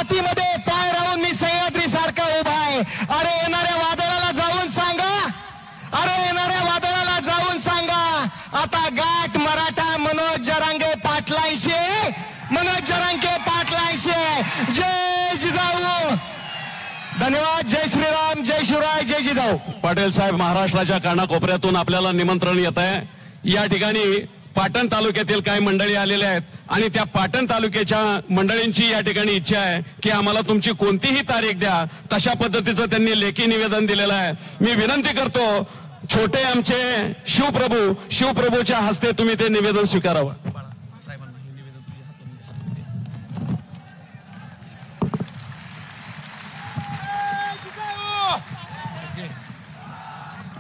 मातीमध्ये पाय राहून मी सह्याद्री सारखा उभा आहे. अरे येणाऱ्या वादळाला जाऊन सांगा, अरे येणाऱ्या वादळाला जाऊन सांगा, आता गाठ मराठा मनोज जरांगे पाटलांशी, मनोज जरांगे पाटलांशी. जय जिजाऊ. धन्यवाद. जय श्रीराम, जय शिवराय, जय जिजाऊ. पाटील साहेब, महाराष्ट्राच्या कानाकोपऱ्यातून आपल्याला निमंत्रण येत आहे. या ठिकाणी पाटण तालुक्यातील काही मंडळी आलेल्या आहेत आणि त्या पाटण तालुक्याच्या मंडळींची या ठिकाणी इच्छा आहे की आम्हाला तुमची कोणतीही तारीख द्या. तशा पद्धतीचं त्यांनी लेखी निवेदन दिलेलं आहे. मी विनंती करतो, छोटे आमचे शिवप्रभूच्या हस्ते तुम्ही ते निवेदन स्वीकारावं.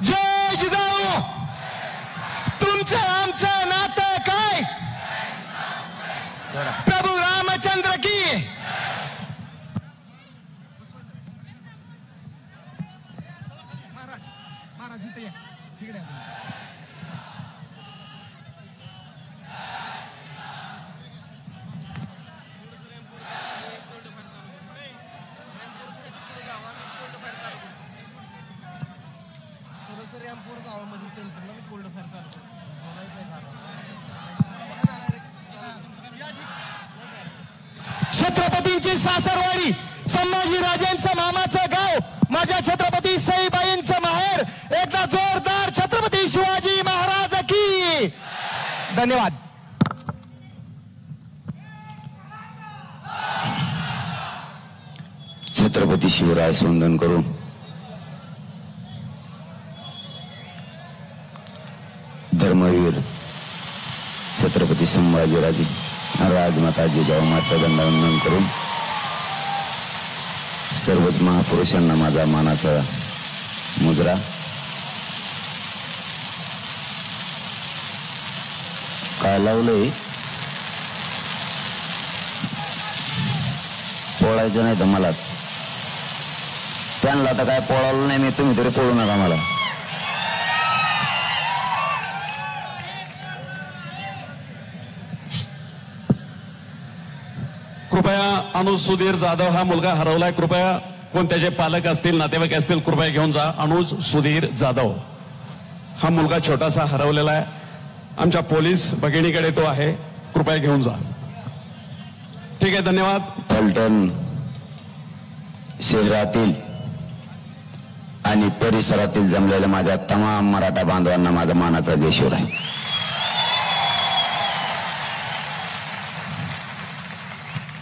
जय जिजाऊ. तुमचं आमचं नातं काय? प्रभू रामचंद्र की. छत्रपतींची सासरवाडी, संभाजीराजेंचं मामाचं गाव, माझ्या छत्रपती सईबाईंचं माहेर. एकदा जोरदार छत्रपती शिवाजी महाराज की. धन्यवाद. छत्रपती शिवराय वंदन करून धर्मवीर छत्रपती संभाजीराजे राजमाता जिजाऊ मासाहेबांना वंदन करून सर्वच महापुरुषांना माझा मानाचा मुजरा. काय लावलंय? पोळायचं नाही तर मलाच. त्यांना तर काय पोळालं नाही मी, तुम्ही तरी पोळू नका मला. कृपया अनुज सुधीर जाधव हा मुलगा हरवलाय. कृपया कोण त्याचे पालक असतील, नातेवाईक असतील, कृपया घेऊन जा. अनुज सुधीर जाधव हा मुलगा छोटासा हरवलेला आहे. आमच्या पोलीस भगिनीकडे तो आहे. कृपया घेऊन जा. ठीक आहे, धन्यवाद. फलटण शहरातील आणि परिसरातील जमलेल्या माझ्या तमाम मराठा बांधवांना माझा मानाचा जय शिवराय.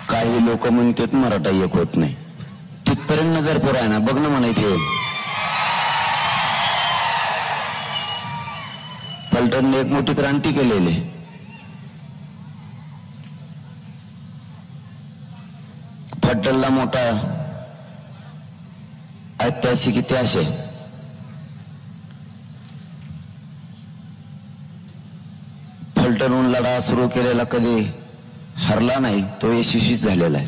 काही लोक म्हणतात मराठा एक होत नाही, तिथपर्यंत नजर पुरा ना बघ ना म्हणायचे. फलटणने एक मोठी क्रांती केलेली. फलटणला मोठा ऐतिहासिक इतिहास आहे. फलटणहून लढा सुरू केलेला कधी हरला नाही, तो यशस्वी झालेला आहे.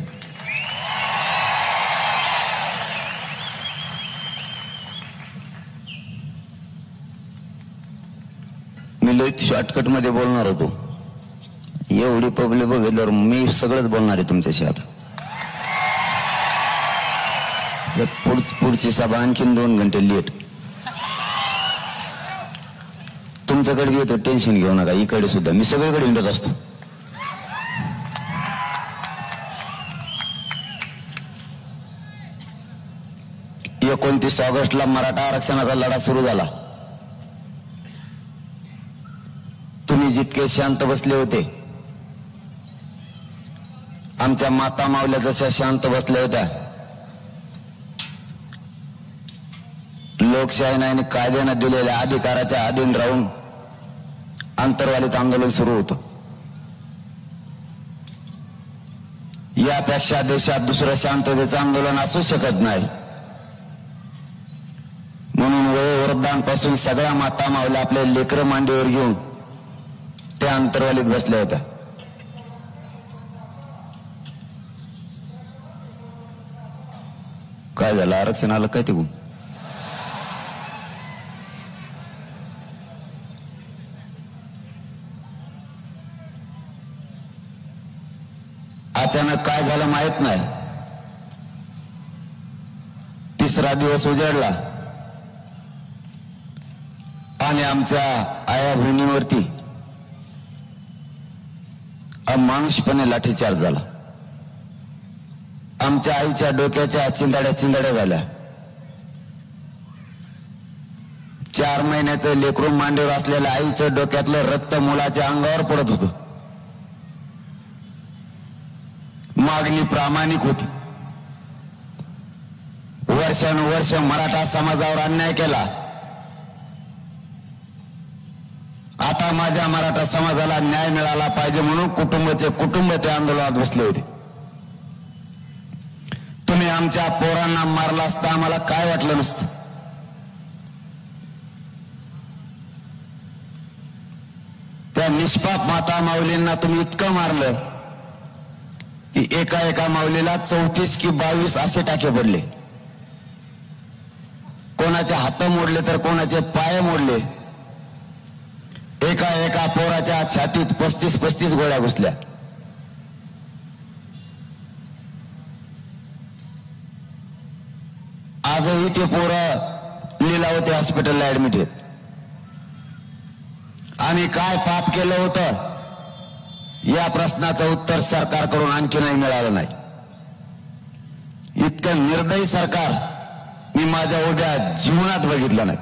मी लई शॉर्टकट मध्ये बोलणार होतो. एवढी पब्लिक बघितल्यावर मी सगळंच बोलणार आहे तुमच्याशी. आता पुढची सभा आणखीन 2 घंटे लेट. तुमच्याकडे बी येतो, टेन्शन घेऊ नका. इकडे सुद्धा मी सगळीकडे हिंडत असतो. 29 ऑगस्टला मराठा आरक्षणाचा लढा सुरू झाला. तुम्ही जितके शांत बसले होते, आमच्या माता मावल्या जशा शांत बसल्या होत्या, लोकशाहीने आणि कायद्याने दिलेल्या अधिकाराच्या अधीन राहून अंतर्वालीत आंदोलन सुरू होतं. यापेक्षा देशात दुसरं शांततेचं आंदोलन असू शकत नाही. म्हणून वयोवृद्धांपासून सगळ्या माता मावल्या आपले लेकरं मांडीवर घेऊन त्या अंतर्वालीत बसल्या होत्या. काय झालं? आरक्षण आलं काय ते? अचानक काय झालं माहित नाही. तिसरा दिवस उजाडला आणि आमच्या आया बहिणींवरती अमानुषपणे लाठीचार्ज झाला. आमच्या आईच्या डोक्याच्या चिंदाड्या झाल्या. 4 महिन्याचं लेकरू मांडीवर असलेल्या आईचं डोक्यातलं रक्त मुलाच्या अंगावर पडत होतं. मागणी प्रामाणिक होती. वर्षानुवर्ष मराठा समाजावर अन्याय केला. आता माझ्या मराठा समाजाला न्याय मिळाला पाहिजे म्हणून कुटुंब ते आंदोलनात बसले होते. तुम्ही आमच्या पोरांना मारला असता आम्हाला काय वाटलं नसतं. त्या निष्पाप माता माऊलींना तुम्ही इतकं मारलं की एका माऊलीला 34 की 22 असे टाके पडले. कोणाचे हात मोडले तर कोणाचे पाय मोडले. एका पोराच्या छातीत 35 गोळ्या घुसल्या. आजही ते पोरं लीलावती हॉस्पिटलला ऍडमिट आहेत. आम्ही काय पाप केलं होतं या प्रश्नाचं उत्तर सरकारकडून आणखीनही मिळालं नाही. इतकं निर्दयी सरकार मी माझ्या उभ्या जीवनात बघितलं नाही.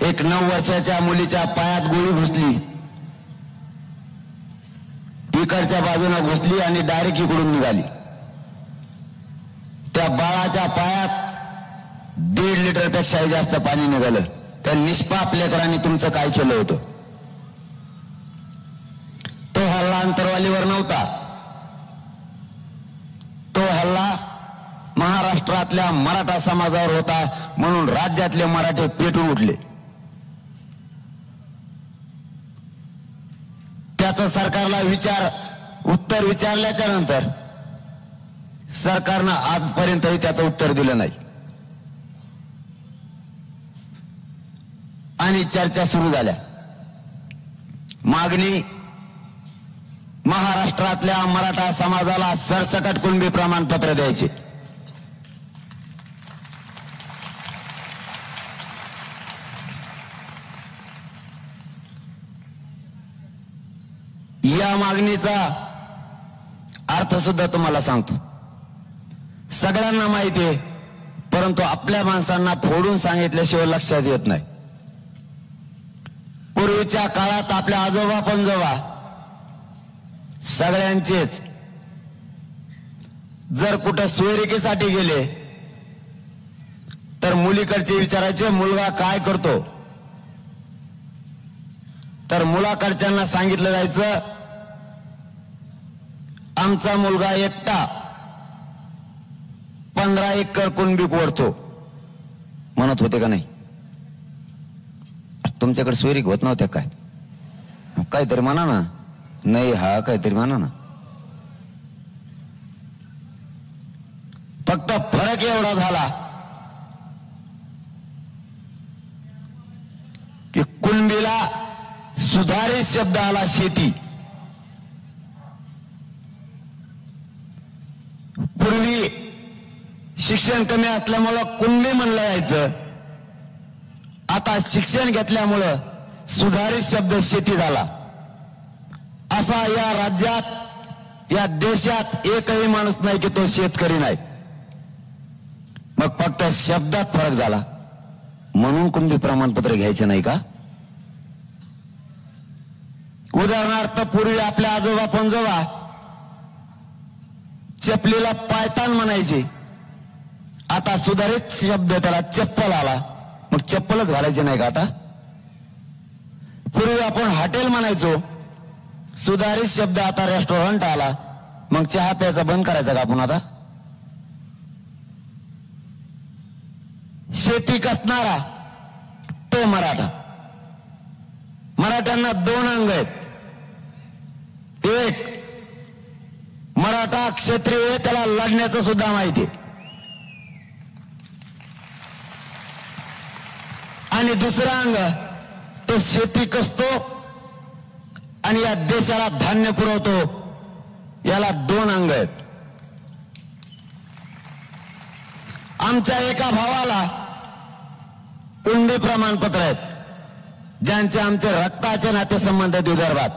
एक 9 वर्षाच्या मुलीच्या पायात गोळी घुसली. इकडच्या बाजूने घुसली आणि डायरेक्ट इकडून निघाली. त्या बाळाच्या पायात 1.5 लिटरपेक्षाही जास्त पाणी निघालं. त्या निष्पाप लेकरांनी तुमचं काय केलं होतं? तो हल्ला अंतरवालीवर नव्हता. तो हल्ला महाराष्ट्रातल्या मराठा समाजावर होता म्हणून राज्यातले मराठे पेटून उठले. त्याचं सरकारला उत्तर विचारल्याच्या नंतर सरकारनं आजपर्यंतही त्याचं उत्तर दिलं नाही आणि चर्चा सुरू झाल्या. मागणी महाराष्ट्रातल्या मराठा समाजाला सरसकट कुणबी प्रमाणपत्र द्यायचे. या मागणीचा अर्थ सुद्धा तुम्हाला सांगतो. सगळ्यांना माहिती आहे, परंतु आपल्या माणसांना फोडून सांगितल्याशिवाय लक्षात येत नाही. पूर्वीच्या काळात आपल्या आजोबा पणजोबा सगळ्यांचेच जर कुठं सोयरिकीसाठी गेले तर मुलीकडचे विचारायचे मुलगा काय करतो, तर मुलाकडच्यांना सांगितलं जायचं आमचा मुलगा एकटा 15 एकर कुणबी ओढतो म्हणत होते का नाही? तुमच्याकडे सोयरीक होत नव्हत्या काय? काहीतरी म्हणा ना. नाही हा काहीतरी म्हणा ना. फक्त फरक एवढा झाला की कुणबीला सुधारित शब्द आला शेती. पूर्वी शिक्षण कमी असल्यामुळं कुणबी म्हणलं जायचं. आता शिक्षण घेतल्यामुळं सुधारित शब्द शेती झाला. असा या राज्यात या देशात एकही माणूस नाही की तो शेतकरी नाही. मग फक्त शब्दात फरक झाला म्हणून कुणबी प्रमाणपत्र घ्यायचे नाही का? उदाहरणार्थ पूर्वी आपल्या आजोबा पणजोबा चपलीला पायतान म्हणायचे. आता सुधारित शब्द त्याला चप्पल आला. मग चप्पलच घालायचे नाही का आता? पूर्वी आपण हॉटेल म्हणायचो. सुधारित शब्द आता रेस्टॉरंट आला. मग चहा प्यायचा बंद करायचा का आपण आता? शेती कसणारा तो मराठा. मराठ्यांना 2 अंग आहेत. एक मराठा क्षत्रिय, त्याला लढण्याचं सुद्धा माहिती. आणि दुसरा अंग तो शेती कसतो आणि या देशाला धान्य पुरवतो, याला 2 अंग आहेत. आमच्या एका भावाला कुणबी प्रमाणपत्र आहेत, ज्यांचे आमचे रक्ताचे नातेसंबंध आहेत विदर्भात.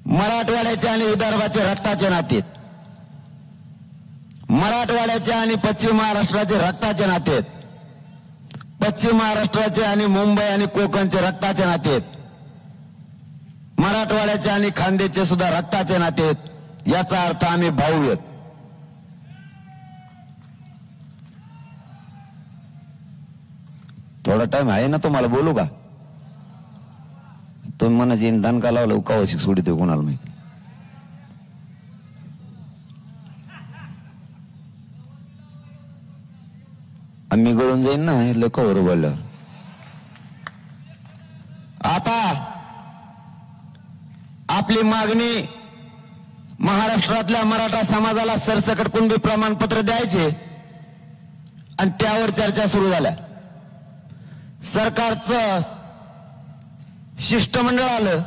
मराठवाड्याचे आणि विदर्भाचे रक्ताचे नाते आहेत. मराठवाड्याचे आणि पश्चिम महाराष्ट्राचे रक्ताचे नाते आहेत. पश्चिम महाराष्ट्राचे आणि मुंबई आणि कोकणचे रक्ताचे नाते आहेत. मराठवाड्याचे आणि खानदेशचे सुद्धा रक्ताचे नाते आहेत. याचा अर्थ आम्ही भाऊ आहेत. थोडा टाइम आहे ना तुम्हाला, बोलू का? तुम्ही म्हणा इंधन का लावलं उकावशी सोडित कोणाला माहिती. आम्ही गळून जाईन ना हे लोक बोलल्यावर. आता आपली मागणी महाराष्ट्रातल्या मराठा समाजाला सरसकट कुणबी प्रमाणपत्र द्यायचे आणि त्यावर चर्चा सुरू झाल्या. सरकारचं शिष्टमंडळ आलं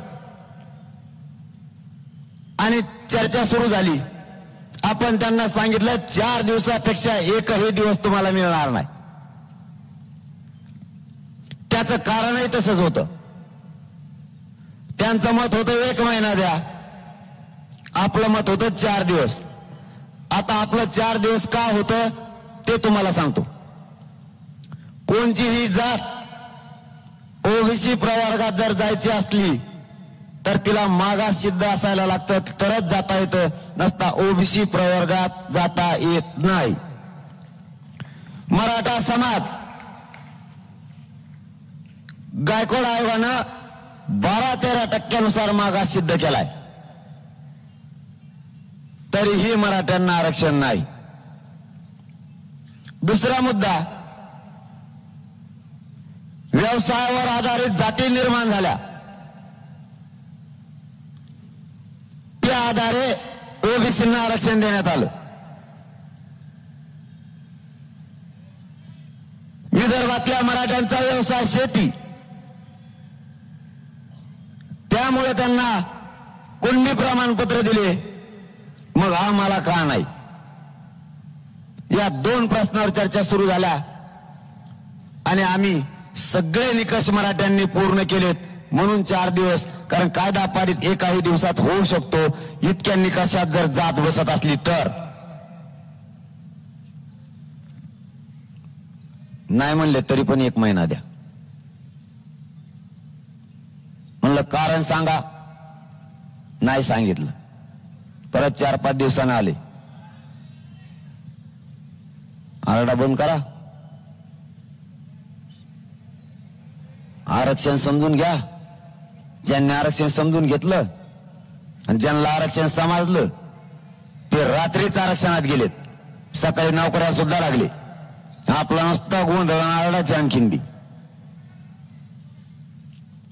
आणि चर्चा सुरू झाली. आपण त्यांना सांगितलं 4 दिवसापेक्षा एकही दिवस तुम्हाला मिळणार नाही. त्याचं कारणही तसंच होतं. त्यांचं मत होतं 1 महिना द्या, आपलं मत होतं 4 दिवस. आता आपलं 4 दिवस का होतं ते तुम्हाला सांगतो. कोणतीही जात ओबीसी प्रवर्गात जर जायची असली तर तिला मागास सिद्ध असायला लागतं, तरच जाता येतं. नसता ओबीसी प्रवर्गात जाता येत नाही. मराठा समाज गायकवाड आयोगानं 12-13% मागास सिद्ध केलाय, तरीही मराठ्यांना आरक्षण नाही. दुसरा मुद्दा, व्यवसायावर आधारित जाती निर्माण झाल्या. त्या आधारे ओबीसींना आरक्षण देण्यात आलं. विदर्भातल्या मराठ्यांचा व्यवसाय शेती, त्यामुळे त्यांना कुणबी प्रमाणपत्र दिले. मग आम्हाला का नाही? या 2 प्रश्नावर चर्चा सुरू झाल्या आणि आम्ही सगळे निकष मराठ्यांनी पूर्ण केलेत. म्हणून 4 दिवस, कारण कायदा पारित एकाही दिवसात होऊ शकतो. इतक्या निकषात जर जात बसत असली तर. नाही म्हणले तरी पण 1 महिना द्या. म्हणलं कारण सांगा, नाही सांगितलं. परत 4-5 दिवसांनी आले, आरडा बंद करा, आरक्षण समजून घ्या. ज्यांनी आरक्षण समजून घेतलं आणि ज्यांना आरक्षण समजलं ते रात्रीच आरक्षणात गेलेत, सकाळी नोकऱ्या सुद्धा लागले. आपला नुसता गोंधळ आरडाची आणखीन दी.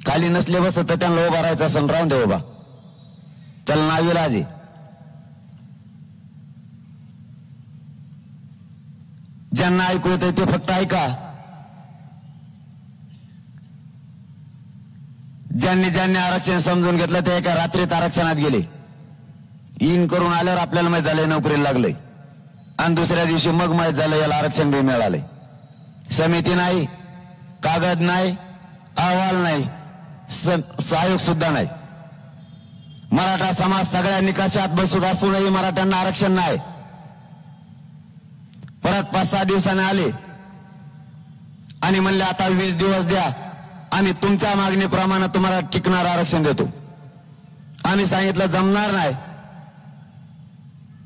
खाली नसले बसत तर त्यांना उभा राहायचा असं राहून दे उभा, त्याला नाविलाज आहे. ज्यांना ऐकू येतंय ते फक्त ऐका. ज्यांनी आरक्षण समजून घेतलं ते एका रात्रीत आरक्षणात गेले. इन करून आल्यावर आपल्याला माहित झालंय नोकरीला लागलंय, आणि दुसऱ्या दिवशी मग माहित झालं याला आरक्षण बी मिळालंय. समिती नाही, कागद नाही, अहवाल नाही, सहयोग सुद्धा नाही. मराठा समाज सगळ्या निकषात बसत असूनही मराठ्यांना आरक्षण नाही. परत 5-6 दिवसांनी आले आणि म्हणले आता 20 दिवस द्या, आम्ही तुमच्या मागणीप्रमाणे तुम्हाला टिकणार आरक्षण देतो. आम्ही सांगितलं जमणार नाही,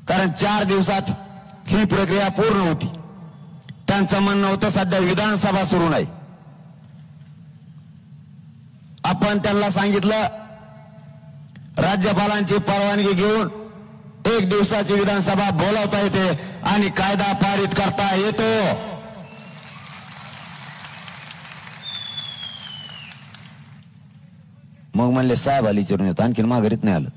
कारण 4 दिवसात ही प्रक्रिया पूर्ण होती. त्यांचं म्हणणं होतं सध्या विधानसभा सुरू नाही. आपण त्यांना सांगितलं राज्यपालांची परवानगी घेऊन 1 दिवसाची विधानसभा बोलावता येते आणि कायदा पारित करता येतो. मग म्हणले साहेब आली चिरून येतो, आणखीन माघारीत नाही आलं.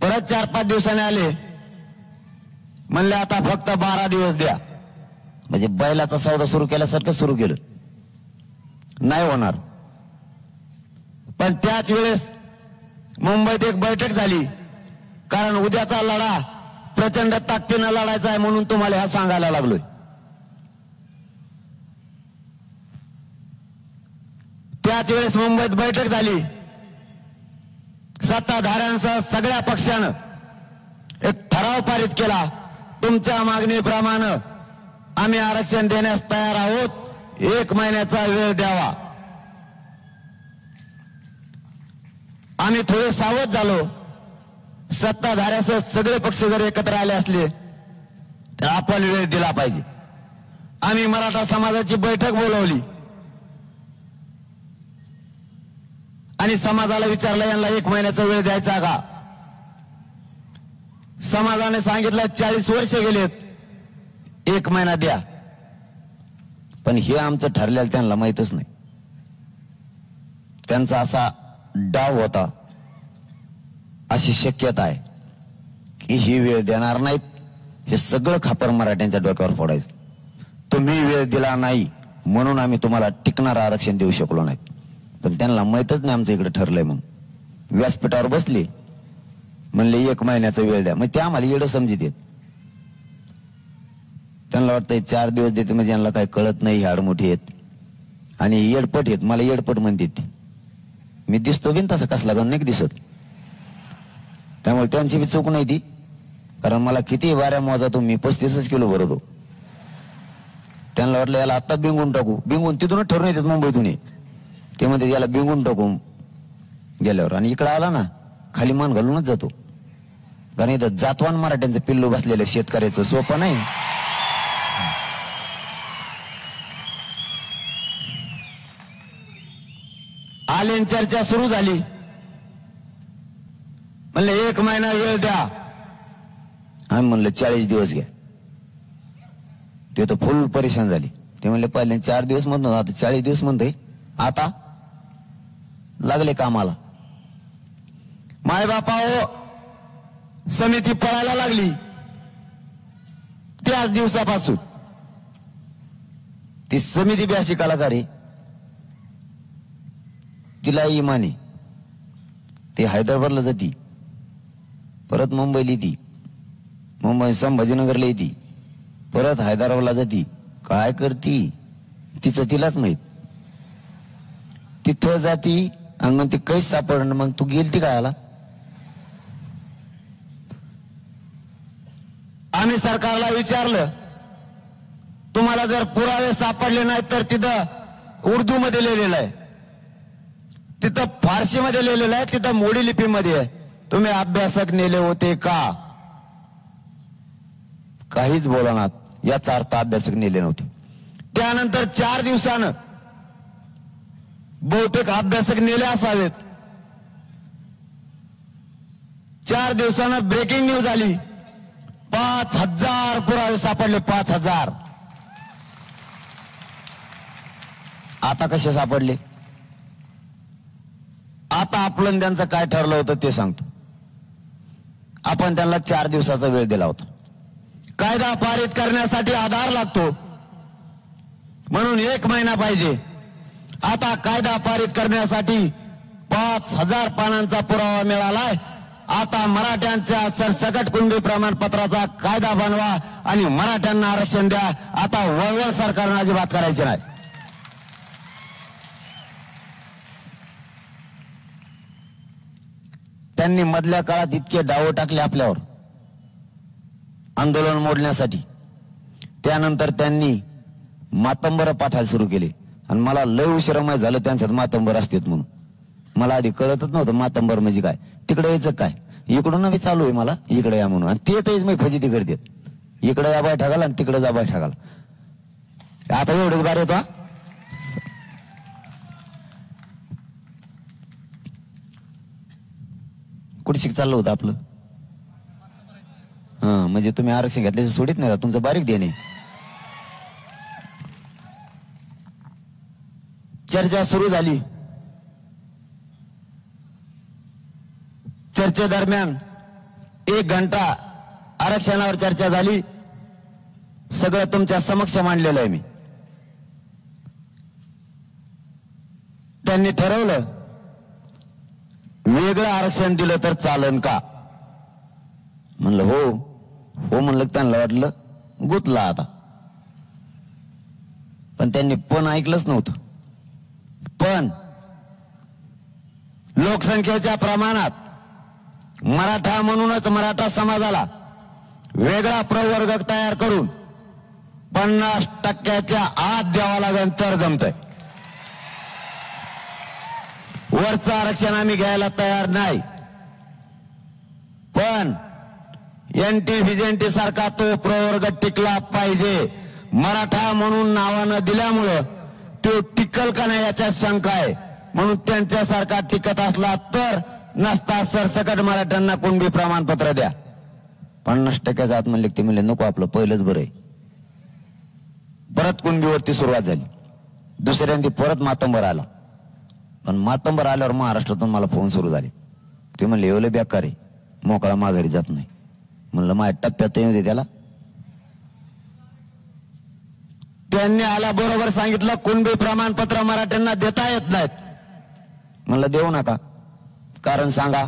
परत 4-5 दिवसांनी आले, म्हणले आता फक्त 12 दिवस द्या. म्हणजे बैलाचा सौदा सुरू केल्यासारखं सुरू केलं. नाही होणार. पण त्याच वेळेस मुंबईत एक बैठक झाली, कारण उद्याचा लढा प्रचंड ताकदीनं लढायचा आहे म्हणून तुम्हाला ह्या सांगायला लागलोय. त्याच वेळेस मुंबईत बैठक झाली, सत्ताधाऱ्यांसह सगळ्या पक्षानं एक ठराव पारित केला. तुमच्या मागणीप्रमाणे आम्ही आरक्षण देण्यास तयार आहोत, 1 महिन्याचा वेळ द्यावा. आम्ही थोडे सावध झालो. सत्ताधाऱ्यासह सगळे पक्ष जर एकत्र आले असले तर आपण वेळ दिला पाहिजे. आम्ही मराठा समाजाची बैठक बोलवली आणि समाजाला विचारलं, यांना 1 महिन्याचा वेळ द्यायचा का? समाजाने सांगितलं 40 वर्ष गेलेत, 1 महिना द्या. पण हे आमचं ठरलेलं त्यांना माहीतच नाही. त्यांचा असा डाव होता, अशी शक्यता आहे की ही वेळ देणार नाहीत, हे सगळं खापर मराठ्यांच्या डोक्यावर फोडायचं. तुम्ही वेळ दिला नाही म्हणून आम्ही तुम्हाला टिकणारं आरक्षण देऊ शकलो नाही. पण त्यांना माहीतच नाही आमचं इकडे ठरलंय. मग व्यासपीठावर बसले, म्हणले 1 महिन्याचा वेळ द्या. मग ते आम्हाला येडं समजित येत. त्यांना वाटतंय 4 दिवस देते म्हणजे यांना काही कळत नाही, हाडमोठी आहेत आणि येडपट आहेत. मला येडपट म्हणतात. मी दिसतो बिन तसं कसला गण नाही दिसत. त्यामुळे त्यांची बी चूक नाही ती, कारण मला किती वाऱ्या मोजातो मी, 35 किलो भरतो. त्यांना वाटलं याला आता बिंगून टाकू, बिंगून तिथूनच ठरवून येतात मुंबईतून. ते म्हणते याला बिंगून टाकू गेल्यावर, आणि इकडे आला ना खाली मान घालूनच जातो. कारण इथं जातवान मराठ्यांचं पिल्लू बसलेलं शेतकऱ्याचं सोपं नाही. आलेन चर्चा सुरू झाली. म्हणलं 1 महिना वेळ द्या. आम्ही म्हणलं 40 दिवस घ्या. ते तर फुल परेशान झाली. ते म्हणले पहिले 4 दिवस म्हणतो, आता 40 दिवस म्हणतोय. आता लागले कामाला. मायबापाओ, समिती पळायला लागली त्याच दिवसापासून. ती समिती बी अशी कलाकार आहे, तिला इमानी. ती हैदराबादला जाती, परत मुंबईला येते, मुंबई संभाजीनगरला येते, परत हैदराबादला जाती. काय करती तिचं तिलाच माहित. तिथं जाती आणि मग ती काहीच सापडणं. मग तू गेलती काय आला? आम्ही सरकारला विचारलं, तुम्हाला जर पुरावे सापडले नाहीत तर तिथं उर्दू मध्ये लिहिलेलं आहे, तिथं फारसी मध्ये लिहिलेलं आहे, तिथं मोडी लिपीमध्ये आहे. तुम्ही अभ्यासक नेले होते का? काहीच बोलणार. याचा अर्थ अभ्यासक नेले नव्हते. त्यानंतर 4 दिवसानं बहुतेक अभ्यासक नेले असावेत. 4 दिवसानं ब्रेकिंग न्यूज आली, 5000 पुरावे सापडले. 5000. आता कसे सापडले? आता आपलं त्यांचं काय ठरलं होतं ते सांगतो. आपण त्यांना 4 दिवसाचा वेळ दिला होता. कायदा पारित करण्यासाठी आधार लागतो म्हणून 1 महिना पाहिजे. आता कायदा पारित करण्यासाठी 5000 पानांचा पुरावा मिळालाय. आता मराठ्यांच्या सरसकट कुणबी प्रमाणपत्राचा कायदा बनवा आणि मराठ्यांना आरक्षण द्या. आता वळवळ सरकारनं अजिबात करायची नाही. त्यांनी मधल्या काळात इतके डाव टाकले आपल्यावर आंदोलन मोडण्यासाठी. त्यानंतर त्यांनी मातंबर पाठायला सुरू केले आणि मला लय उशिरा माहित झालं त्यांच्यात मातंबर असतात म्हणून. मला आधी कळतच नव्हतं मातंबर म्हणजे काय. तिकडे यायचं काय, इकडून बी चालू आहे मला इकडे या म्हणून. आणि ते तेच मी फजिती करतात, इकडे या बैठकाला आणि तिकडे जा बैठकाला. आता एवढेच बार येतो. कुठे शिक चाललं होतं आपलं? म्हणजे तुम्ही आरक्षण घेतल्याचे सोडित नाही, तुमचं बारीक देणे. चर्चा सुरू झाली. चर्चेदरम्यान 1 घंटा आरक्षणावर चर्चा झाली. सगळं तुमच्या समक्ष मांडलेलं आहे मी. त्यांनी ठरवलं वेगळं आरक्षण दिलं तर चालन का? म्हणलं हो हो म्हणलं. त्यांना वाटलं गुतला आता, पण त्यांनी पण ऐकलंच नव्हतं. पण लोकसंख्येच्या प्रमाणात मराठा म्हणूनच मराठा समाजाला वेगळा प्रवर्ग तयार करून 50% आत द्यावा लागेल तर जमतंय. वरचं आरक्षण आम्ही घ्यायला तयार नाही, पण एनटी व्हिजेंटी सारखा तो प्रवर्ग टिकला पाहिजे. मराठा म्हणून नावानं दिल्यामुळं तो टिकल का नाही याच्या शंका आहे. म्हणून त्यांच्यासारखा टिकत असला तर नसता सरसकट मराठ्यांना कुणबी प्रमाणपत्र द्या. 50% जात म्हणले ते म्हणले नको आपलं पहिलंच बरं आहे. परत कुणबीवरती सुरुवात झाली. दुसऱ्यांदी परत मातंबर आला. पण मातंबर आल्यावर महाराष्ट्रातून मला फोन सुरू झाले. ते म्हणले एवढे बेकार आहे, मोकळा माघारी जात नाही. म्हणलं माझ्या टप्प्यात येऊ दे त्याला. त्यांनी आला बरोबर सांगितलं कुणबी प्रमाणपत्र मराठ्यांना देता येत नाहीत. म्हणलं देऊ नका, कारण सांगा.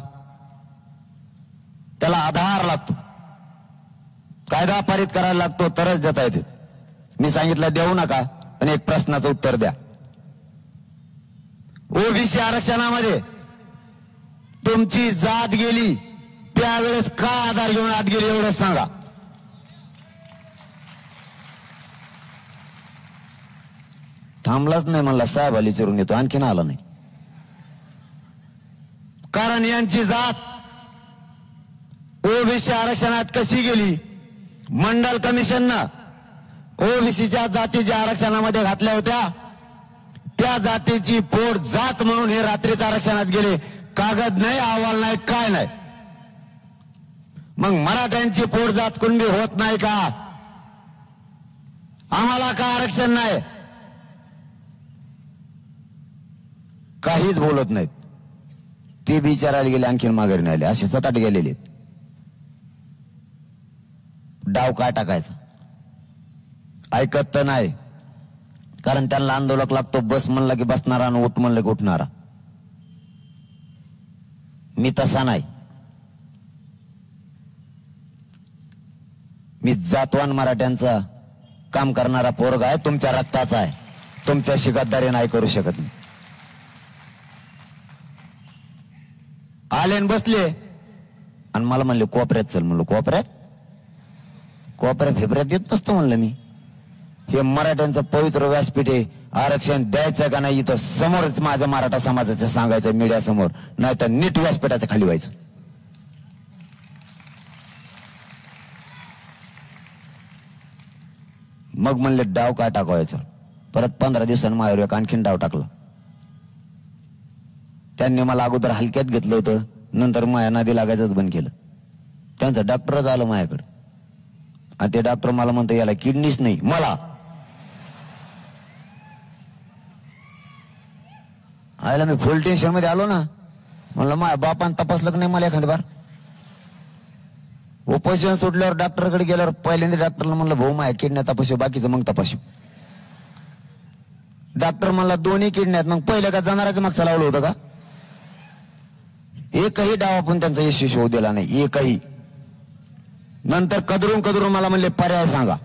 त्याला आधार लागतो, कायदा पारित करायला लागतो तरच देता येते. मी सांगितलं देऊ नका, पण एक प्रश्नाचं उत्तर द्या. ओबीसी आरक्षणामध्ये तुमची जात गेली त्यावेळेस का आधार घेऊन आत गेली एवढं सांगा. थांबलाच नाही. म्हणला साहेब आली चिरून येतो, आणखीन आला नाही. कारण यांची जात ओबीसी आरक्षणात कशी गेली? मंडल कमिशननं ओबीसीच्या जाती ज्या आरक्षणामध्ये घातल्या होत्या त्या जातीची पोट जात म्हणून हे रात्रीच आरक्षणात गेले. कागद नाही, अहवाल नाही, काय नाही. मग मराठ्यांची पोट जात कुणबी होत नाही का? आम्हाला का आरक्षण नाही? काहीच बोलत नाहीत. ते विचारायला गेले, आणखीन माघारी नाही आले. असे 7-8 गेलेले. डाव काय टाकायचा ऐकत तर नाही. कारण त्यांना आंदोलक लागतो. बस म्हणलं की बसणारा आणि उठ म्हणलं की उठणारा. मी तसा नाही. मी जातवान मराठ्यांचा काम करणारा पोरगा आहे. तुमच्या रक्ताचा आहे. तुमच्याशी गद्दारी नाही करू शकत नाही. आले आणि बसले आणि मला म्हणले कोपऱ्यात चल. म्हणलं कोपऱ्यात फेबऱ्यात येत नसतो म्हणलं मी. हे मराठ्यांचं पवित्र व्यासपीठ आहे. आरक्षण द्यायचं का नाही इथं समोरच माझ्या मराठा समाजाचं सांगायचं मीडिया समोर, नाही तर नीट व्यासपीठाच्या खाली व्हायचं. मग म्हणले डाव काय टाकायचं. परत 15 दिवसांनी माझ्यावर एक आणखीन डाव टाकला. त्यांनी मला अगोदर हलक्यात घेतलं होतं, नंतर माझ्या नादी लागायचंच बंद केलं. त्यांचं डॉक्टरच आलं माझ्याकडे आणि ते डॉक्टर मला म्हणतो याला किडनीच नाही. मला आयला मी फुल टेन्शन मध्ये आलो ना. म्हणलं माझ्या बापान तपासलं नाही मला एखादी बार. उपोषण सुटल्यावर डॉक्टरकडे गेल्यावर पहिल्यांदा डॉक्टरला म्हणलं भाऊ माझ्या किडन्या तपासू, बाकीचं मग तपासू. डॉक्टर म्हणला दोन्ही किडन्यात. मग पहिलं का जाणाराचं मागचं लावलं होतं का? एकही डाव आपण त्यांचा यशस्वी होऊ दिला नाही, एकही. नंतर कदरून मला म्हणले पर्याय सांगा.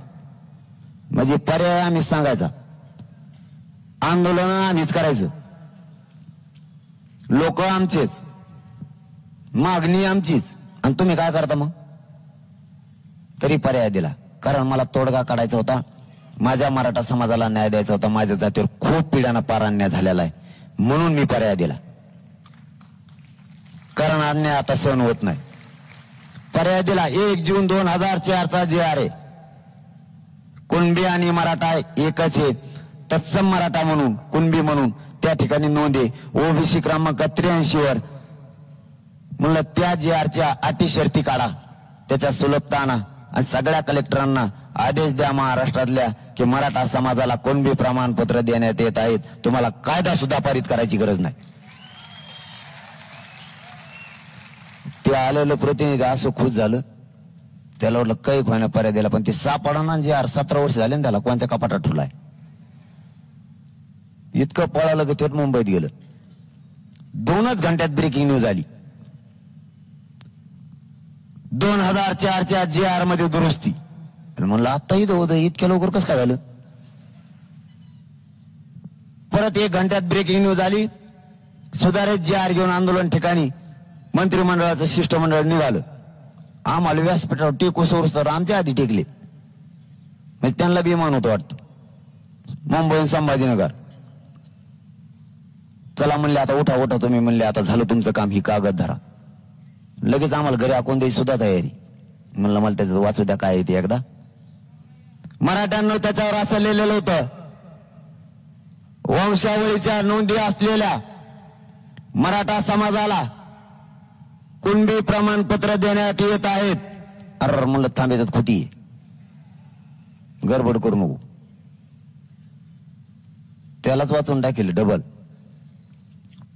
म्हणजे पर्याय आम्ही सांगायचा, आंदोलन आम्हीच करायचं, लोक आमचेच, मागणी आमचीच, आणि तुम्ही काय करता मग? तरी पर्याय दिला. कारण मला तोडगा काढायचा होता. माझ्या मराठा समाजाला न्याय द्यायचा होता. माझ्या जातीवर खूप पिढ्यांना पारान्याय झालेला आहे, म्हणून मी पर्याय दिला. कारण अन्याय आता सहन होत नाही. पर्याय दिला. 1 जून 2004चा जे आहे, कुणबी आणि मराठा एकच आहे. तत्सम मराठा म्हणून कुणबी म्हणून त्या ठिकाणी नोंद आहे. ओबीसी क्रमांक 83 वर म्हणलं त्या JR अटी शर्ती काढा, त्याच्या सुलभता आणा आणि सगळ्या कलेक्टरांना आदेश द्या महाराष्ट्रातल्या की मराठा समाजाला कुणबी प्रमाणपत्र देण्यात येत आहेत. तुम्हाला कायदा सुद्धा पारित करायची गरज नाही. ते आलेलं प्रतिनिधी असं खुश झालं. त्याला वाटलं काही खोयना पर्याय दिला, पण ते सापडा जे 17 वर्ष झाले ना त्याला, कोणत्या कपाटात ठेवलाय. इतकं पळालं की थेट मुंबईत गेलं. 2च घंट्यात ब्रेकिंग न्यूज आली. 2004च्या GR मध्ये दुरुस्ती. म्हणलं आता इथं होतं, इतक्या लवकर कसं काय झालं? परत 1 घंट्यात ब्रेकिंग न्यूज आली. सुधारित GR घेऊन आंदोलन ठिकाणी मंत्रिमंडळाचं शिष्टमंडळ निघालं. आम्हाला व्यासपीठावर टेकू सोडूस तर आमच्या आधी टेकले. म्हणजे त्यांना बेमान होतं वाटतं. मुंबई संभाजीनगर. चला म्हणले आता उठा उठा तुम्ही. म्हणले आता झालं तुमचं काम, ही कागद धरा. लगेच आम्हाला घरी आखून द्यायची सुद्धा तयारी. म्हणलं मला त्याच्यात वाचू द्या काय येते एकदा. मराठ्यांना त्याच्यावर असं लिहिलेलं होतं, वंशावळीच्या नोंदी असलेल्या मराठा समाजाला कुणबी प्रमाणपत्र देण्यात येत आहेत. अरे म्हणलं थांब, याच्यात खोटी आहे, गडबड करू नको. त्यालाच वाचून टाकेल डबल.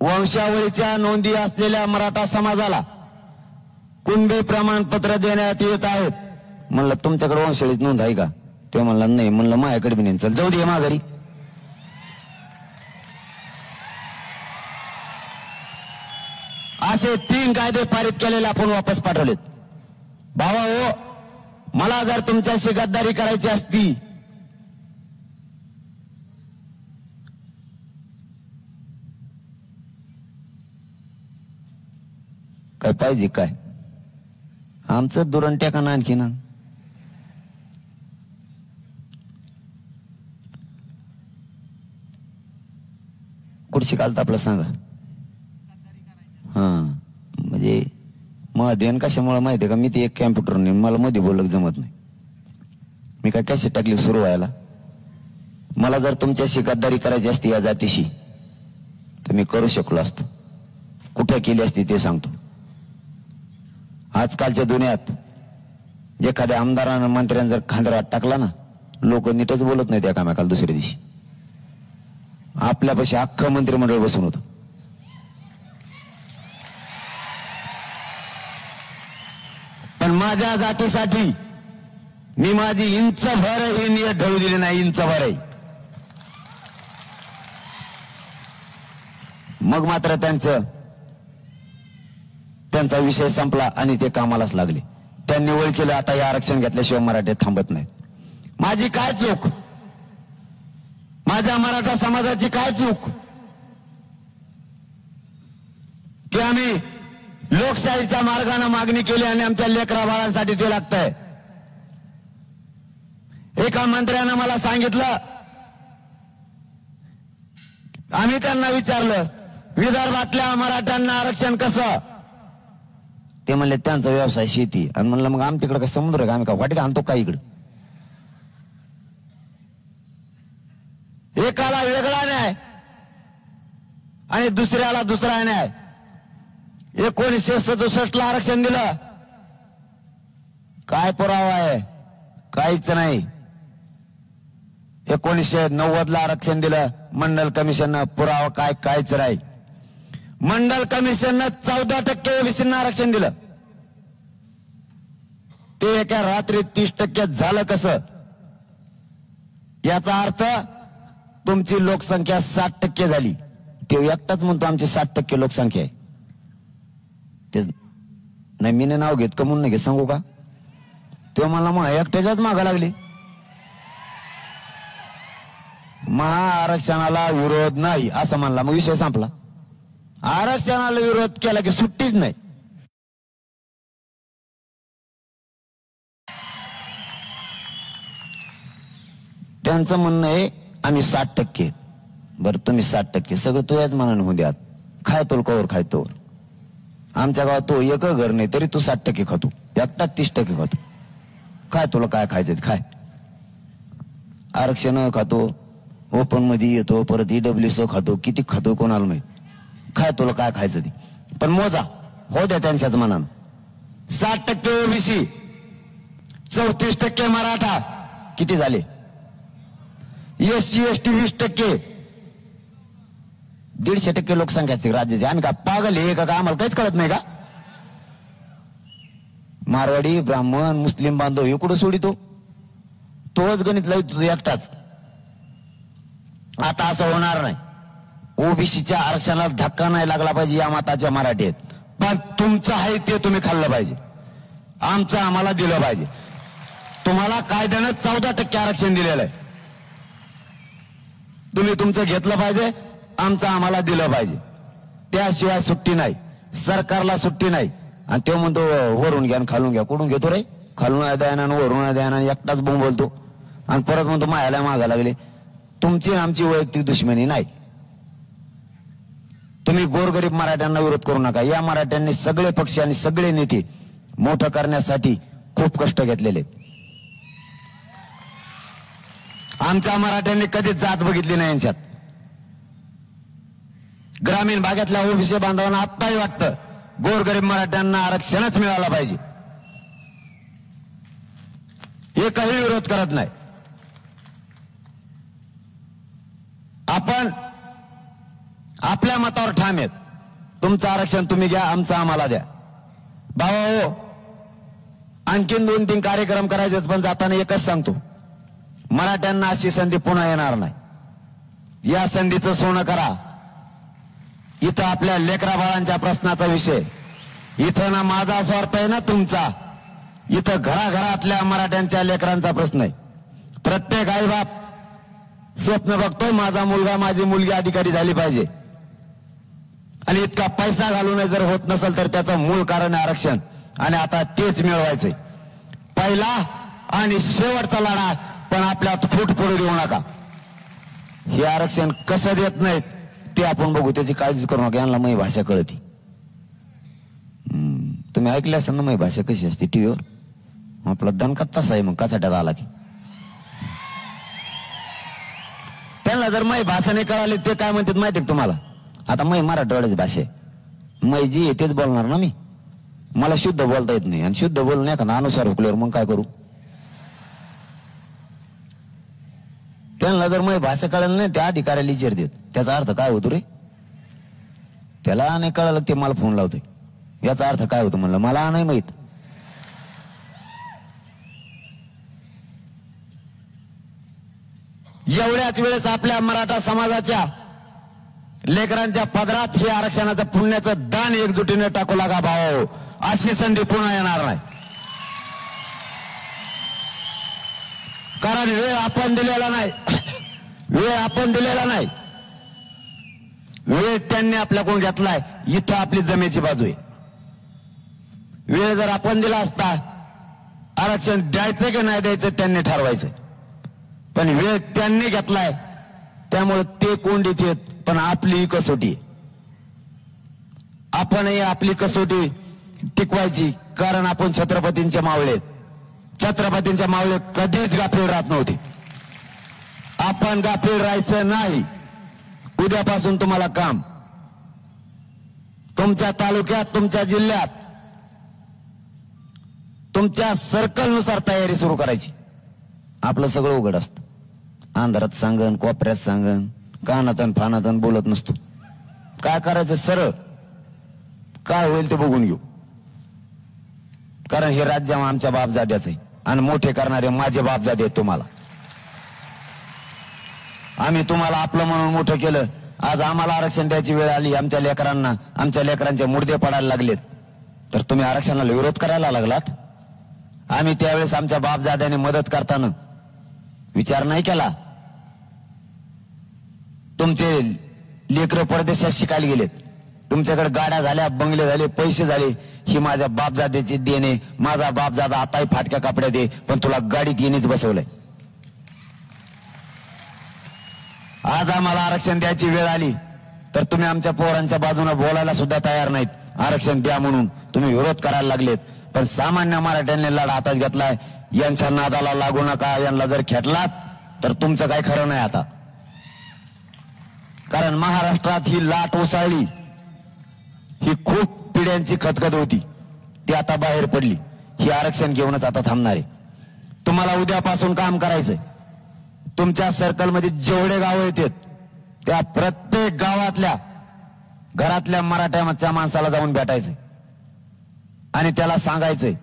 वंशावळीच्या नोंदी असलेल्या मराठा समाजाला कुणबी प्रमाणपत्र देण्यात येत आहेत. म्हणलं तुमच्याकडे वंशावळीची नोंद आहे का? ते म्हणलं नाही. म्हणलं माझ्याकडे बी नाही. चल जाऊ दे माघारी. असे 3 कायदे पारित केलेले आपण वापस पाठवलेत. भावा हो, मला जर तुमच्याशी गद्दारी करायची असती काय पाहिजे काय? आमचं दुरण टेका ना आणखी ना. कुठशी घालता आपलं सांगा. हा म्हणजे मग देण कशामुळे माहिती आहे का? मी ते एक कॅम्प्युटर नाही, मला मध्ये बोलक जमत नाही. मी काय कॅसेट टाकली सुरू व्हायला. मला जर तुमच्याशी गद्दारी करायची असती या जातीशी तर मी करू शकलो असतो. कुठे केली असती ते सांगतो. आजकालच्या दुनियात एखाद्या आमदारानं मंत्र्यानं जर खांद्यावर टाकला ना, लोक नीटच बोलत नाहीत एकामेकाला दुसऱ्या दिवशी. आपल्यापाशी अख्खं मंत्रिमंडळ बसून होतं. पण माझ्या जातीसाठी मी माझी इंचभर ही नियत ढळू दिली नाही. इंचभरही. मग मात्र त्यांचा विषय संपला आणि ते कामालाच लागले. त्यांनी ओळ केलं आता हे आरक्षण घेतल्याशिवाय मराठे थांबत नाहीत. माझी काय चूक? माझ्या मराठा समाजाची काय चूक की आम्ही लोकशाहीच्या मार्गाने मागणी केली आणि आमच्या लेकरा बाळांसाठी ते लागतंय. एका मंत्र्यानं मला सांगितलं, आम्ही त्यांना विचारलं विदर्भातल्या मराठ्यांना आरक्षण कसं? ते म्हणले त्यांचा व्यवसाय शेती. आणि म्हणलं मग आमच्याकडे काय समुद्र का? आम्ही का वाटी आणतो का इकडे? एकाला वेगळा न्याय आणि दुसऱ्याला दुसरा न्याय. 1967 आरक्षण दिलं, काय पुरावा आहे? काहीच नाही. 1990 आरक्षण दिलं मंडल कमिशननं, पुरावा काय? काहीच नाही. मंडल कमिशननं 14% ओबीसींना आरक्षण दिलं. ते एका रात्री 30% झालं कसं? याचा अर्थ तुमची लोकसंख्या 60% झाली. ते एकटाच म्हणतो आमची 60% लोकसंख्या आहे. ते नाही, मी नाव घेत का म्हणून घे सांगू का? ते मला मग एकट्याच्याच मागा लागली. महाआरक्षणाला विरोध नाही असं म्हणला, मग विषय संपला. आरक्षणाला विरोध केला की सुट्टीच नाही. त्यांचं म्हणणं आहे आम्ही 60%. बरं तुम्ही 60%, सगळं तो याच मनाने होऊ द्या. खाय तोल कवर खाय तोवर. आमच्या गावात तो एक घर नाही तरी तू 60% खातो, एकटा 30% खातो. काय तुला काय खायचं खाय. आरक्षण खातो, ओपन मध्ये येतो, परत EWS खातो, किती खातो कोणाला माहित. काय तुला काय खायचं ते पण मोजा हो द्या त्यांच्याच मनानं. 60% ओबीसी, 34% मराठा, किती झाले? SC ST 20%, 150% लोकसंख्या असते राज्याची. आम्ही का पागल आहे का? आम्हाला काहीच कळत नाही का? मारवाडी, ब्राह्मण, मुस्लिम बांधव हे कुठं सोडितो? तोच गणित लावतो एकटाच. आता असं होणार नाही. ओबीसीच्या आरक्षणाला धक्का नाही लागला पाहिजे या मताच्या मराठी आहेत. पण तुमचं आहे ते तुम्ही खाल्लं पाहिजे. आमचं आम्हाला दिलं पाहिजे. तुम्हाला कायद्यानं 14% आरक्षण दिलेलं आहे. तुम्ही तुमचं घेतलं पाहिजे, आमचं आम्हाला दिलं पाहिजे. त्याशिवाय सुट्टी नाही, सरकारला सुट्टी नाही. आणि तो म्हणतो वरून घ्या खालून घ्या. कुठून घेतो रे? खालून द्याना वरून द्याना, एकटाच बोंब बोलतो आणि परत म्हणतो मायाला मागा लागले. तुमची आमची वैयक्तिक दुश्मनी नाही. तुम्ही गोरगरीब मराठ्यांना विरोध करू नका. या मराठ्यांनी सगळे पक्ष आणि सगळे नेते मोठं करण्यासाठी खूप कष्ट घेतलेले. आमच्या मराठ्यांनी कधीच जात बघितली नाही यांच्यात. ग्रामीण भागातल्या ओबीसी बांधवांना आत्ताही वाटतं गोरगरीब मराठ्यांना आरक्षणच मिळालं पाहिजे. एकही विरोध करत नाही. आपण आपल्या मतावर ठाम आहेत. तुमचं आरक्षण तुम्ही घ्या, आमचं आम्हाला द्या. बाबा हो, आणखीन 2-3 कार्यक्रम करायचे, पण जाताना एकच सांगतो, मराठ्यांना अशी संधी पुन्हा येणार नाही. या संधीचं सोनं करा. इथं आपल्या लेकरा बाळांच्या प्रश्नाचा विषय, इथं ना माझा स्वार्थ आहे ना तुमचा, इथं घराघरातल्या मराठ्यांच्या लेकरांचा प्रश्न आहे. प्रत्येक आईबाप स्वप्न बघतोय माझा मुलगा माझी मुलगी अधिकारी झाली पाहिजे. आणि इतका पैसा घालून जर होत नसेल तर त्याचं मूळ कारण आहे आरक्षण. आणि आता तेच मिळवायचंय. पहिला आणि शेवटचा लढा, पण आपल्यात फूट पडू देऊ नका. हे आरक्षण कसं देत नाहीत ते आपण बघू, त्याची काळजी करू नका. यांना माझी भाषा कळती. तुम्ही ऐकले असेल ना माझी भाषा कशी असते टीव्हीवर. आपला दणका तसा आहे. मग कचाट्यात आला की त्यांना जर माझी भाषा नाही कळाली ते काय म्हणतात माहिती तुम्हाला? आता मी मराठवाड्याची भाषा आहे, मै जी आहे तेच बोलणार ना मी. मला शुद्ध बोलता येत नाही, आणि शुद्ध बोलून एखादा अनुसार हुकल्यावर मग काय करू? त्यांना जर माझी भाषा कळाली नाही त्या अधिकाऱ्याला विचार देत त्याचा अर्थ काय होतो रे? त्याला नाही कळालं ते मला फोन लावते, याचा अर्थ काय होतो म्हणलं मला नाही माहित. एवढ्याच वेळेस आपल्या मराठा समाजाच्या लेकरांच्या पदरात हे आरक्षणाचं पुण्याचं दान एकजुटीने टाकू लागा भाऊ. अशी संधी पुन्हा येणार नाही. कारण वेळ आपण दिलेला नाही, वेळ आपण दिलेला नाही, वेळ त्यांनी आपल्याकडून घेतलाय. इथं आपली जमेची बाजू आहे. वेळ जर आपण दिला असता आरक्षण द्यायचं की नाही द्यायचं त्यांनी ठरवायचं, पण वेळ त्यांनी घेतलाय त्यामुळे ते कोंडीत येत. पण आपली कसोटी, आपणही आपली कसोटी टिकवायची. कारण आपण छत्रपतींचे मावळे, छत्रपतींच्या मावळे कधीच गाफील राहत नव्हते. आपण गाफील राहायचं नाही. उद्यापासून तुम्हाला काम तुमच्या तालुक्यात, तुमच्या जिल्ह्यात, तुमच्या सर्कलनुसार तयारी सुरू करायची. आपलं सगळं उघड असतं. अंधारात सांगन, कोपऱ्यात सांगन, कानातन फानातन बोलत नसतो. काय करायचं सरळ, काय होईल ते बघून घेऊ. कारण हे राज्य आमच्या बापजाद्याचं आहे आणि मोठे करणारे माझे बापजादे आहेत. तुम्हाला आम्ही तुम्हाला आपलं म्हणून मोठं केलं. आज आम्हाला आरक्षण द्यायची वेळ आली, आमच्या लेकरांना, आमच्या लेकरांचे मुर्दे पडायला लागलेत, तर तुम्ही आरक्षणाला विरोध करायला लागलात. आम्ही त्यावेळेस आमच्या बापजाद्याने मदत करताना विचार नाही केला. तुमचे लेकरं परदेशात शिकायला गेलेत, तुमच्याकडे गाड्या झाल्या, बंगले झाले, पैसे झाले. ही माझ्या बापजाद्याची देणे. माझा बापजादा आताही फाटक्या कपड्यात आहे, पण तुला गाडीत येणेच बसवलंय. आज आम्हाला आरक्षण द्यायची वेळ आली तर तुम्ही आमच्या पोरांच्या बाजूने बोलायला सुद्धा तयार नाहीत. आरक्षण द्या म्हणून तुम्ही विरोध करायला लागलेत. पण सामान्य मराठ्यांनी लढा हातात घेतलाय. यांच्या नादाला लागू नका. यांना जर खेटलात तर तुमचं काय खरं नाही आता. कारण महाराष्ट्रात ही लाट उसळली, ही खूप पिढ्यांची खतखत होती, ती आता बाहेर पडली. ही आरक्षण घेऊनच आता थांबणार आहे. तुम्हाला उद्यापासून काम करायचंय. तुमच्या सर्कलमध्ये जेवढे गाव येतात त्या प्रत्येक गावातल्या घरातल्या मराठ्याच्या माणसाला जाऊन भेटायचंय आणि त्याला सांगायचंय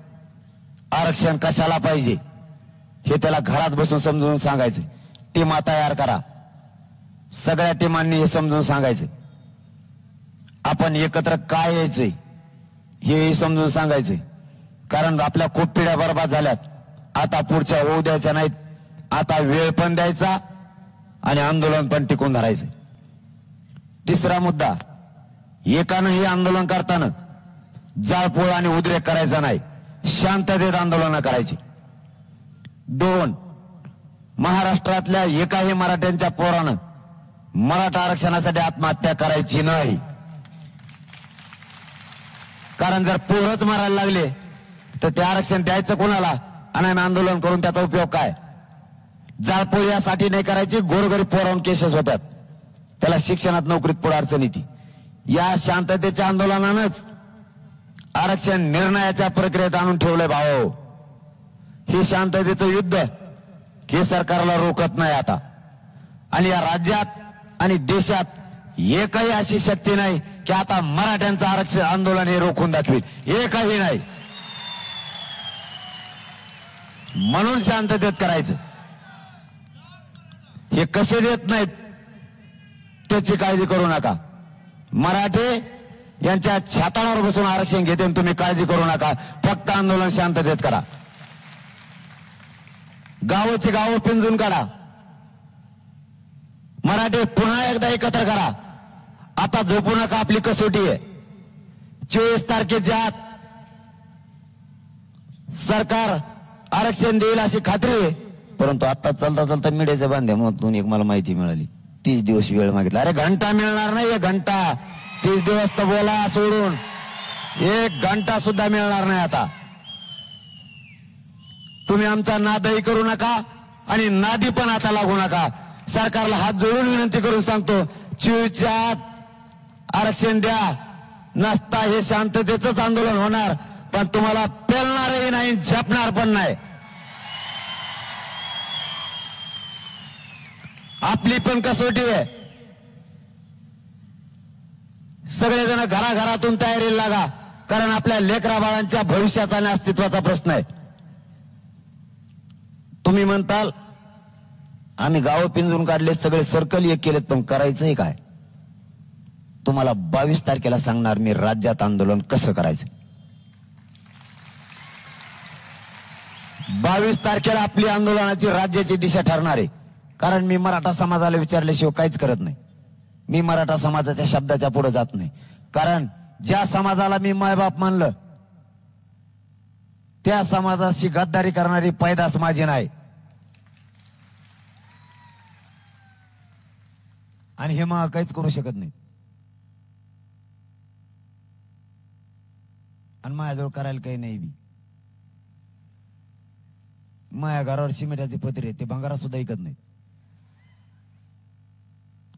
आरक्षण कशाला पाहिजे हे त्याला घरात बसून समजून सांगायचंय. टीमा तयार करा. सगळ्या टीमांनी हे समजून सांगायचंय. आपण एकत्र काय यायचंय हे समजून सांगायचंय. कारण आपल्या खूप पिढ्या बर्बाद झाल्यात. आता पुढच्या होऊ द्यायच्या नाहीत. आता वेळ पण द्यायचा आणि आंदोलन पण टिकून धरायचं. तिसरा मुद्दा, एकानंही आंदोलन करताना जाळपोळ आणि उद्रेक करायचा नाही, शांततेत आंदोलन करायची. 2, महाराष्ट्रातल्या एकाही मराठ्यांच्या पोरानं मराठा आरक्षणासाठी आत्महत्या करायची नाही. कारण जर पोरच मारायला लागले तर ते आरक्षण द्यायचं कोणाला आणि आम्ही आंदोलन करून त्याचा उपयोग काय? जाळपोळ यासाठी नाही करायची, गोरगरीब पोरांवर केसेस होत्यात, त्याला शिक्षणात नोकरीत पुढे अडचण येते. या शांततेच्या आंदोलनानंच आरक्षण निर्णयाच्या प्रक्रियेत आणून ठेवलंय भाऊ. हे शांततेचं युद्ध हे सरकारला रोखत नाही आता. आणि या राज्यात आणि देशात एकही अशी शक्ती नाही की आता मराठ्यांचं आरक्षण आंदोलन हे रोखून दाखवेल, एकही नाही. म्हणून शांततेत करायचं. हे कसे देत नाहीत त्याची काळजी करू नका. मराठे यांच्या छातावर बसून आरक्षण घेते, तुम्ही काळजी करू नका. फक्त आंदोलन शांततेत करा. गावची गावं पिंजून काढा. मराठे पुन्हा एकदा एकत्र करा. आता झोपू नका, आपली कसोटी आहे. 24 तारखेच्या आत सरकार आरक्षण देईल अशी खात्री आहे. परंतु आता चालता चालता मिड्याच्या बांध्यामधून एक मला माहिती मिळाली, 30 दिवस वेळ मागितला. अरे घंटा मिळणार नाही, 1 घंटा. 30 दिवस तर बोला सोडून 1 घंटा सुद्धा मिळणार नाही. आता तुम्ही आमचा नादही करू नका आणि नादी पण आता लागू नका. सरकारला हात जोडून विनंती करून सांगतो, 24च्या आत आरक्षण द्या. नसता हे शांततेचंच आंदोलन होणार, पण तुम्हाला पेलणारही नाही, झेपणार पण नाही. आपली पण कसोटी आहे. सगळेजण घराघरातून तयारीला लागा, कारण आपल्या लेकरा बाळांच्या भविष्याचा आणि अस्तित्वाचा प्रश्न आहे. तुम्ही म्हणताल आम्ही गाव पिंजून काढले, सगळे सर्कल एक केलेत, पण करायचंय काय? तुम्हाला 22 तारखेला सांगणार मी राज्यात आंदोलन कसं करायचं. 22 तारखेला आपली आंदोलनाची राज्याची दिशा ठरणार आहे. कारण मी मराठा समाजाला विचारल्याशिवाय काहीच करत नाही. मी मराठा समाजाच्या शब्दाच्या पुढे जात नाही. कारण ज्या समाजाला मी मायबाप मानलं त्या समाजाशी गद्दारी करणारी पैदास माझी नाही. आणि हे मग काहीच करू शकत नाही. आणि माझ्याजवळ करायला काही नाही बी. माझ्या घरावर सिमेंटाचे पत्रे ते भंगारा सुद्धा ऐकत नाही.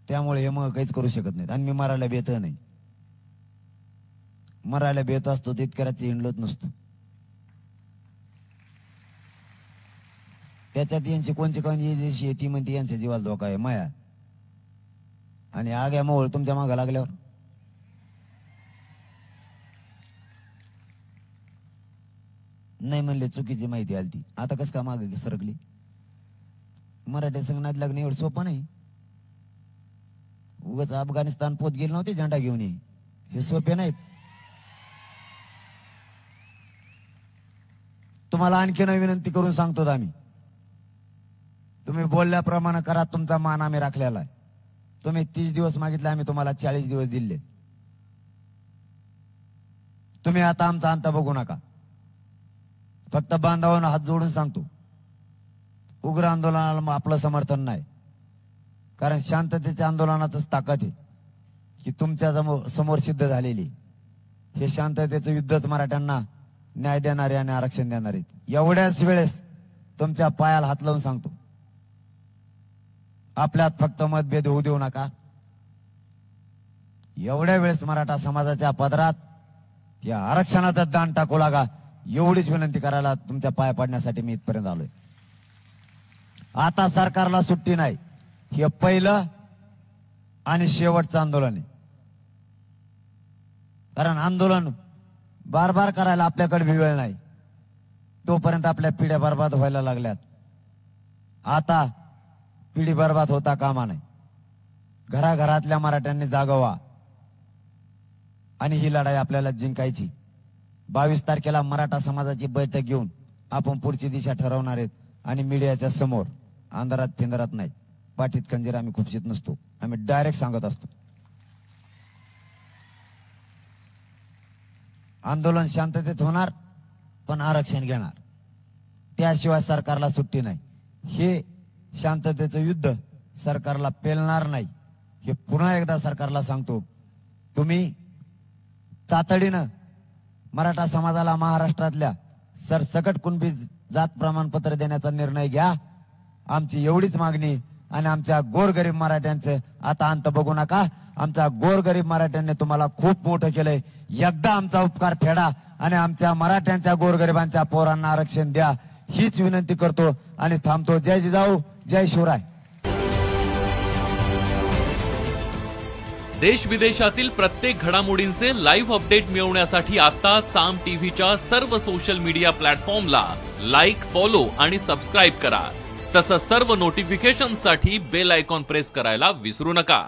त्यामुळे हे मग काहीच करू शकत नाहीत. आणि मी मरायला बेत नाही. मरायला बेत असतो तितक्याच हिंडलोच नसतो. त्याच्यात यांची कोणची जशी आहे ती म्हणते यांच्या जीवाला धोका आहे माया. आणि आग्या मोळ तुमच्या मागा लागल्यावर नाही म्हणले चुकीची माहिती आली ती. आता कस का मागे सरकली? मराठी संघात लग्न एवढं सोपं नाही. उगाच अफगाणिस्तान पोत गेले नव्हते झेंडा घेऊन ये, हे सोपे नाहीत. तुम्हाला आणखीन विनंती करून सांगतो आम्ही, तुम्ही बोलल्याप्रमाणे करा. तुमचा मान आम्ही राखलेला आहे. तुम्ही 30 दिवस मागितले, आम्ही तुम्हाला 40 दिवस दिले. तुम्ही आता आमचा अंत बघू नका. फक्त बांधावून हात जोडून सांगतो, उग्र आंदोलनाला आपलं समर्थन नाही. कारण शांततेच्या आंदोलनातच ताकद आहे की तुमच्या समोर सिद्ध झालेली. हे शांततेचं युद्धच मराठ्यांना न्याय देणारे आणि आरक्षण देणारे. एवढ्याच वेळेस तुमच्या पायाला हात लावून सांगतो, आपल्यात फक्त मतभेद होऊ देऊ नका. एवढ्या वेळेस मराठा समाजाच्या पदरात या आरक्षणाचा दान टाकू लागा, एवढीच विनंती करायला तुमच्या पाया पडण्यासाठी मी इथपर्यंत आलोय. आता सरकारला सुट्टी नाही. हे पहिलं आणि शेवटचं आंदोलन आहे. कारण आंदोलन बार बार करायला आपल्याकडे वेळ नाही. तोपर्यंत आपल्या पिढ्या बर्बाद व्हायला लागल्यात. आता पिढी बर्बाद होता कामा नाही. घराघरातल्या मराठ्यांनी जागवा आणि ही लढाई आपल्याला जिंकायची. 22 तारखेला मराठा समाजाची बैठक घेऊन आपण पुढची दिशा ठरवणार आहेत आणि मीडियाच्या समोर अंधारात फिंदरात नाही, पाठीत खंजीर आम्ही खुपशीत नसतो, आम्ही डायरेक्ट सांगत असतो. आंदोलन शांततेत होणार, पण आरक्षण घेणार, त्याशिवाय सरकारला सुट्टी नाही. हे शांततेचं युद्ध सरकारला पेलणार नाही, हे पुन्हा एकदा सरकारला सांगतो. तुम्ही तातडीनं मराठा समाजाला महाराष्ट्रातल्या सरसकट कुणबी जात प्रमाणपत्र देण्याचा निर्णय घ्या. आमची एवढीच मागणी. आणि आमच्या गोरगरीब मराठ्यांचं आता अंत बघू नका. आमच्या गोरगरीब मराठ्यांनी तुम्हाला खूप मोठं केलंय. एकदा आमचा उपकार फेडा आणि आमच्या मराठ्यांच्या गोरगरिबांच्या पोरांना आरक्षण द्या, हीच विनंती करतो आणि थांबतो. जय जिजाऊ, जय शिवराय. देश विदेशातील प्रत्येक घडामोडींचे लाईव्ह अपडेट मिळवण्यासाठी आता साम टीव्हीच्या सर्व सोशल मीडिया प्लॅटफॉर्मला लाईक, फॉलो आणि सबस्क्राईब करा. तसंच सर्व नोटिफिकेशनसाठी बेल आयकॉन प्रेस करायला विसरू नका.